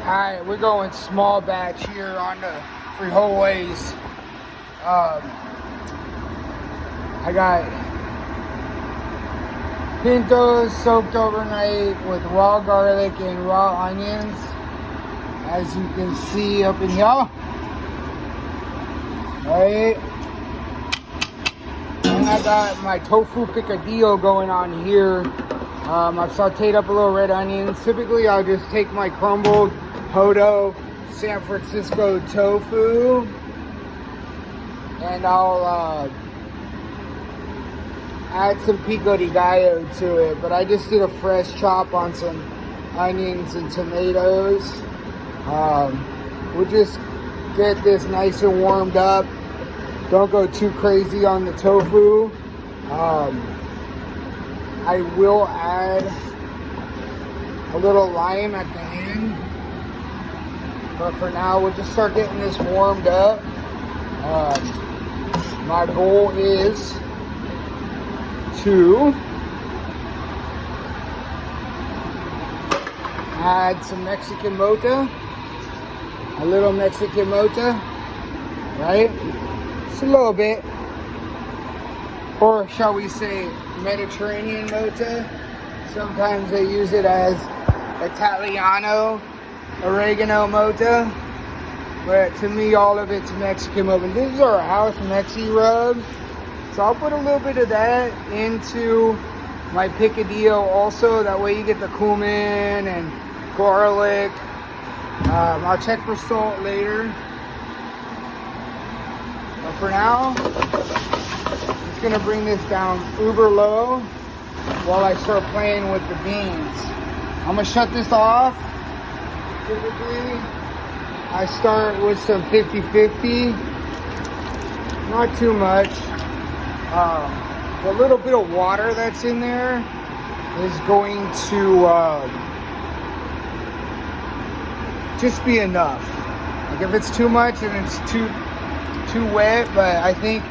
Alright, we're going small batch here on the frijoles. I got pintos soaked overnight with raw garlic and raw onions, as you can see up in here. Right, and I got my tofu picadillo going on here. I've sauteed up a little red onions. Typically, I'll just take my crumbled Hodo San Francisco tofu and I'll add some picadillo to it. But I just did a fresh chop on some onions and tomatoes. We'll just get this nice and warmed up. Don't go too crazy on the tofu. I will add a little lime at the end, but for now we'll just start getting this warmed up. My goal is to add some Mexican mota, a little Mexican mota, right? Just a little bit, or shall we say Mediterranean mota. Sometimes they use it as Italiano oregano mota, but to me all of it's Mexican mota. This is our house Mexi rub, so I'll put a little bit of that into my picadillo also. That way you get the cumin and garlic. I'll check for salt later, but for now I'm gonna bring this down uber low while I start playing with the beans. I'm gonna shut this off. Typically, I start with some 50-50, not too much. The little bit of water that's in there is going to just be enough. Like if it's too much and it's too wet, but I think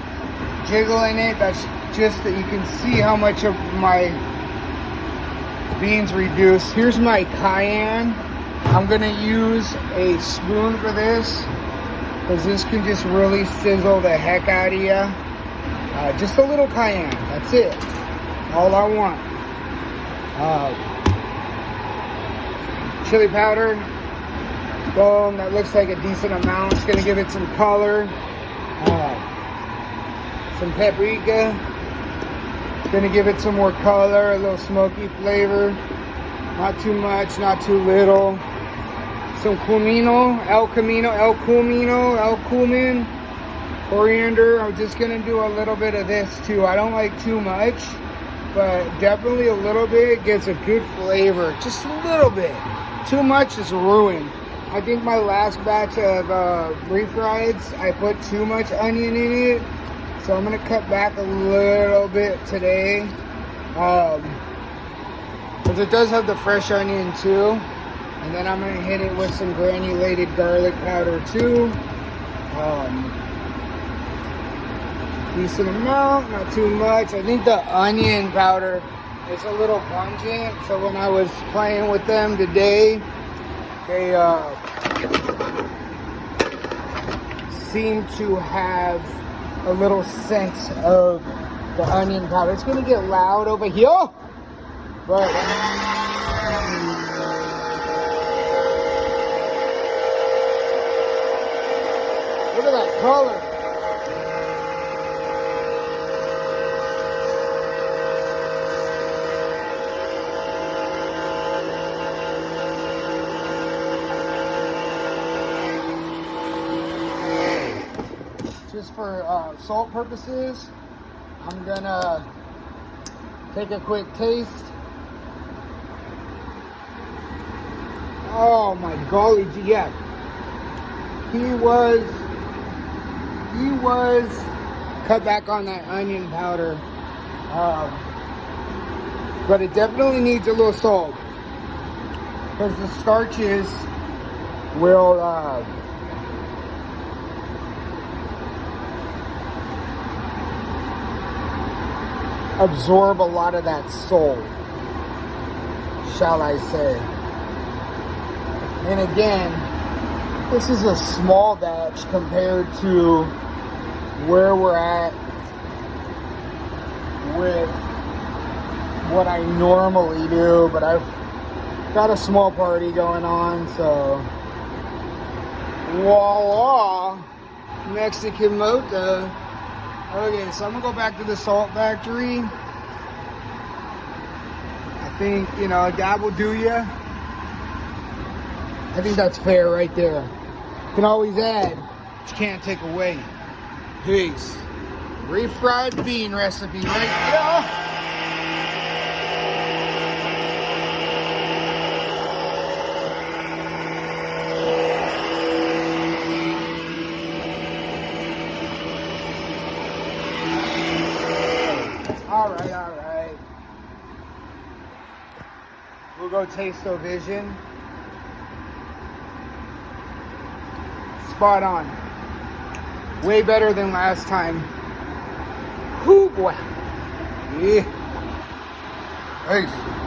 jiggling it, that's just that you can see how much of my beans reduced. Here's my cayenne. I'm gonna use a spoon for this because this can just really sizzle the heck out of you. Just a little cayenne, that's it, all I want. Chili powder, boom, that looks like a decent amount. It's gonna give it some color. Some paprika, gonna give it some more color, a little smoky flavor, not too much, not too little. Some el cumin, coriander. I'm just gonna do a little bit of this too. I don't like too much, but definitely a little bit gives a good flavor, just a little bit. Too much is ruined. I think my last batch of refrieds, I put too much onion in it. So I'm gonna cut back a little bit today, because it does have the fresh onion too. And then I'm gonna hit it with some granulated garlic powder too. Decent amount, not too much. I think the onion powder is a little pungent, so when I was playing with them today, they seem to have a little sense of the onion powder. It's gonna get loud over here, but look at that color. Just for salt purposes, I'm gonna take a quick taste. Oh my golly gee, yeah. He was cut back on that onion powder, but it definitely needs a little salt because the starches will absorb a lot of that salt, shall I say. And again, this is a small batch compared to where we're at with what I normally do, but I've got a small party going on, so voila, Mexican mocha. Okay, so I'm gonna go back to the salt factory. I think, you know, that will do ya. I think that's fair right there. You can always add, but you can't take away. Peace. Refried bean recipe right there. All right. We'll go Taste-O-Vision. Spot on. Way better than last time. Whoo boy. Yeah. Peace.